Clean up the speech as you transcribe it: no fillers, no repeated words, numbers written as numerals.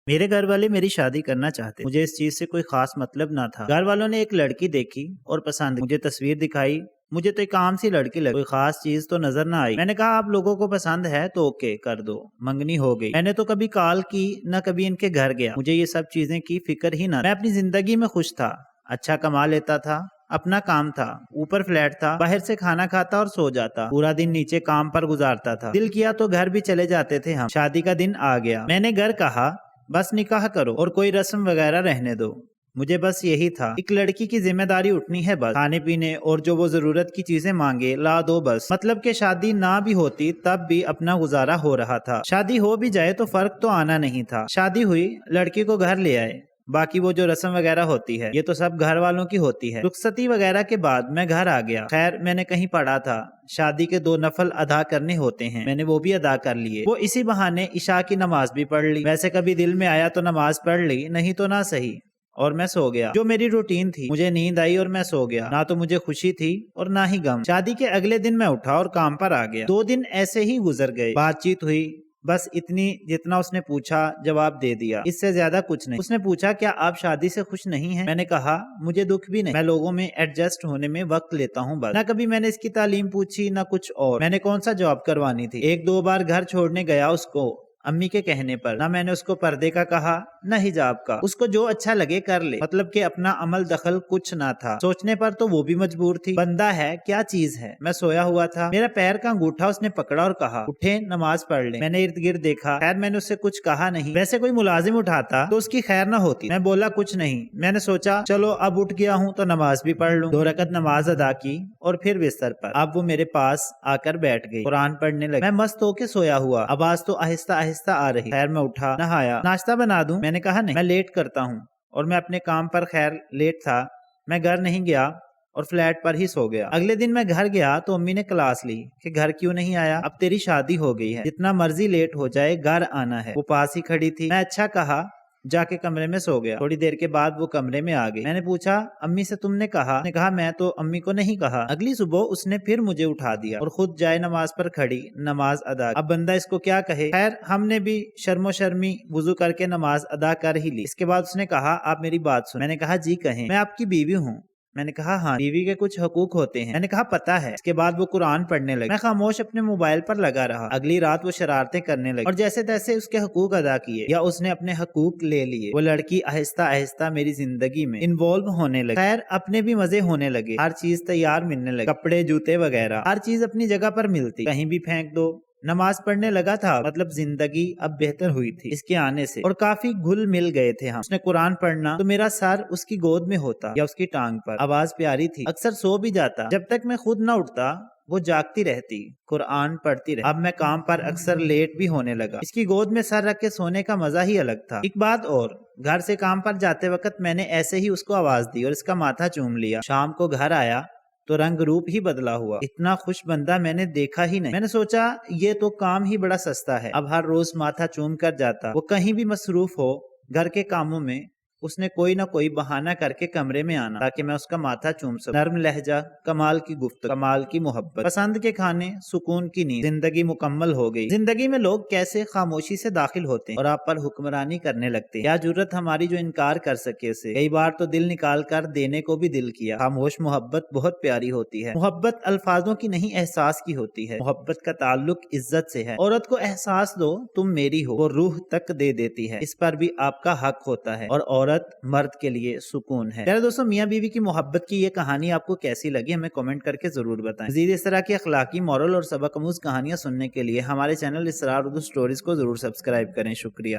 میرے گھر والے میری شادی کرنا چاہتے، مجھے اس چیز سے کوئی خاص مطلب نہ تھا۔ گھر والوں نے ایک لڑکی دیکھی اور پسند، مجھے تصویر دکھائی، مجھے تو ایک عام سی لڑکی لگی، کوئی خاص چیز تو نظر نہ آئی۔ میں نے کہا آپ لوگوں کو پسند ہے تو اوکے کر دو، منگنی ہو گئی۔ میں نے تو کبھی کال کی نہ کبھی ان کے گھر گیا، مجھے یہ سب چیزیں کی فکر ہی نہ۔ میں اپنی زندگی میں خوش تھا، اچھا کما لیتا تھا، اپنا کام تھا، اوپر فلیٹ تھا، باہر سے کھانا کھاتا اور سو جاتا، پورا دن نیچے کام پر گزارتا تھا۔ دل کیا تو گھر بھی چلے جاتے تھے ہم۔ شادی کا دن آ گیا، میں نے گھر کہا بس نکاح کرو اور کوئی رسم وغیرہ رہنے دو، مجھے بس یہی تھا۔ ایک لڑکی کی ذمہ داری اٹھنی ہے، بس کھانے پینے اور جو وہ ضرورت کی چیزیں مانگے لا دو بس۔ مطلب کہ شادی نہ بھی ہوتی تب بھی اپنا گزارا ہو رہا تھا، شادی ہو بھی جائے تو فرق تو آنا نہیں تھا۔ شادی ہوئی، لڑکی کو گھر لے آئے، باقی وہ جو رسم وغیرہ ہوتی ہے یہ تو سب گھر والوں کی ہوتی ہے۔ رخصتی وغیرہ کے بعد میں گھر آ گیا۔ خیر میں نے کہیں پڑھا تھا شادی کے 2 نفل ادا کرنے ہوتے ہیں، میں نے وہ بھی ادا کر لیے۔ وہ اسی بہانے عشاء کی نماز بھی پڑھ لی، ویسے کبھی دل میں آیا تو نماز پڑھ لی، نہیں تو نہ صحیح، اور میں سو گیا۔ جو میری روٹین تھی، مجھے نیند آئی اور میں سو گیا، نہ تو مجھے خوشی تھی اور نہ ہی غم۔ شادی کے اگلے دن میں اٹھا اور کام پر آ گیا۔ 2 دن ایسے ہی گزر گئے، بات چیت ہوئی، بس اتنی جتنا اس نے پوچھا جواب دے دیا، اس سے زیادہ کچھ نہیں۔ اس نے پوچھا کیا آپ شادی سے خوش نہیں ہیں؟ میں نے کہا مجھے دکھ بھی نہیں، میں لوگوں میں ایڈجسٹ ہونے میں وقت لیتا ہوں بس۔ نہ کبھی میں نے اس کی تعلیم پوچھی نہ کچھ اور، میں نے کون سا جاب کروانی تھی۔ 1-2 بار گھر چھوڑنے گیا اس کو امی کے کہنے پر، نہ میں نے اس کو پردے کا کہا نہ حجاب کا، اس کو جو اچھا لگے کر لے، مطلب کہ اپنا عمل دخل کچھ نہ تھا۔ سوچنے پر تو وہ بھی مجبور تھی، بندہ ہے کیا چیز ہے۔ میں سویا ہوا تھا، میرا پیر کا انگوٹھا اس نے پکڑا اور کہا اٹھے نماز پڑھ لیں۔ میں نے ارد گرد دیکھا، خیر میں نے اس سے کچھ کہا نہیں، ویسے کوئی ملازم اٹھاتا تو اس کی خیر نہ ہوتی۔ میں بولا کچھ نہیں، میں نے سوچا چلو اب اٹھ گیا ہوں تو نماز بھی پڑھ لوں۔ 2 رکعت نماز ادا کی اور پھر بستر پر۔ اب وہ میرے پاس آ کر بیٹھ گئی، قرآن پڑھنے لگی۔ میں مست ہو کے سویا ہوا، آواز تو آہستہ آہستہ آ رہی۔ خیر میں اٹھا، نہایا، ناشتہ بنا دوں؟ میں نے کہا نہیں، میں لیٹ کرتا ہوں اور میں اپنے کام پر خیر لیٹ تھا، میں گھر نہیں گیا اور فلیٹ پر ہی سو گیا۔ اگلے دن میں گھر گیا تو امی نے کلاس لی کہ گھر کیوں نہیں آیا، اب تیری شادی ہو گئی ہے، جتنا مرضی لیٹ ہو جائے گھر آنا ہے۔ وہ پاس ہی کھڑی تھی، میں اچھا کہا، جا کے کمرے میں سو گیا۔ تھوڑی دیر کے بعد وہ کمرے میں آ گئی، میں نے پوچھا امی سے تم نے کہا؟ اس نے کہا میں تو امی کو نہیں کہا۔ اگلی صبح اس نے پھر مجھے اٹھا دیا اور خود جائے نماز پر کھڑی، نماز ادا۔ اب بندہ اس کو کیا کہے، خیر ہم نے بھی شرم و شرمی وضو کر کے نماز ادا کر ہی لی۔ اس کے بعد اس نے کہا آپ میری بات سن۔ میں نے کہا جی کہیں۔ میں آپ کی بیوی ہوں۔ میں نے کہا ہاں، بیوی کے کچھ حقوق ہوتے ہیں۔ میں نے کہا پتا ہے۔ اس کے بعد وہ قرآن پڑھنے لگی، میں خاموش اپنے موبائل پر لگا رہا۔ اگلی رات وہ شرارتیں کرنے لگی اور جیسے تیسے اس کے حقوق ادا کیے یا اس نے اپنے حقوق لے لیے۔ وہ لڑکی آہستہ آہستہ میری زندگی میں انوالو ہونے لگی۔ خیر اپنے بھی مزے ہونے لگے، ہر چیز تیار ملنے لگی، کپڑے جوتے وغیرہ، ہر چیز اپنی جگہ پر ملتی، کہیں بھی پھینک دو۔ نماز پڑھنے لگا تھا، مطلب زندگی اب بہتر ہوئی تھی اس کے آنے سے، اور کافی گھل مل گئے تھے ہم۔ اس نے قرآن پڑھنا تو میرا سر اس کی گود میں ہوتا یا اس کی ٹانگ پر، آواز پیاری تھی، اکثر سو بھی جاتا، جب تک میں خود نہ اٹھتا وہ جاگتی رہتی، قرآن پڑھتی رہتی۔ اب میں کام پر اکثر لیٹ بھی ہونے لگا، اس کی گود میں سر رکھ کے سونے کا مزہ ہی الگ تھا۔ ایک بات اور، گھر سے کام پر جاتے وقت میں نے ایسے ہی اس کو آواز دی اور اس کا ماتھا چوم لیا۔ شام کو گھر آیا تو رنگ روپ ہی بدلا ہوا، اتنا خوش بندہ میں نے دیکھا ہی نہیں۔ میں نے سوچا یہ تو کام ہی بڑا سستا ہے، اب ہر روز ماتھا چوم کر جاتا۔ وہ کہیں بھی مصروف ہو گھر کے کاموں میں، اس نے کوئی نہ کوئی بہانہ کر کے کمرے میں آنا تاکہ میں اس کا ماتھا چوم سکوں۔ نرم لہجہ، کمال کی گفتگو، کمال کی محبت، پسند کے کھانے، سکون کی نیند، زندگی مکمل ہو گئی۔ زندگی میں لوگ کیسے خاموشی سے داخل ہوتے ہیں اور آپ پر حکمرانی کرنے لگتے ہیں، کیا جرت ہماری جو انکار کر سکے اسے۔ کئی بار تو دل نکال کر دینے کو بھی دل کیا۔ خاموش محبت بہت پیاری ہوتی ہے۔ محبت الفاظوں کی نہیں احساس کی ہوتی ہے۔ محبت کا تعلق عزت سے ہے۔ عورت کو احساس دو تم میری ہو، وہ روح تک دے دیتی ہے، اس پر بھی آپ کا حق ہوتا ہے، اور عورت مرد کے لیے سکون ہے۔ پیارے دوستو، میاں بیوی کی محبت کی یہ کہانی آپ کو کیسی لگی ہمیں کمنٹ کر کے ضرور بتائیں۔ مزید اس طرح کی اخلاقی، مورل اور سبق آموز کہانیاں سننے کے لیے ہمارے چینل اسرار اردو سٹوریز کو ضرور سبسکرائب کریں۔ شکریہ۔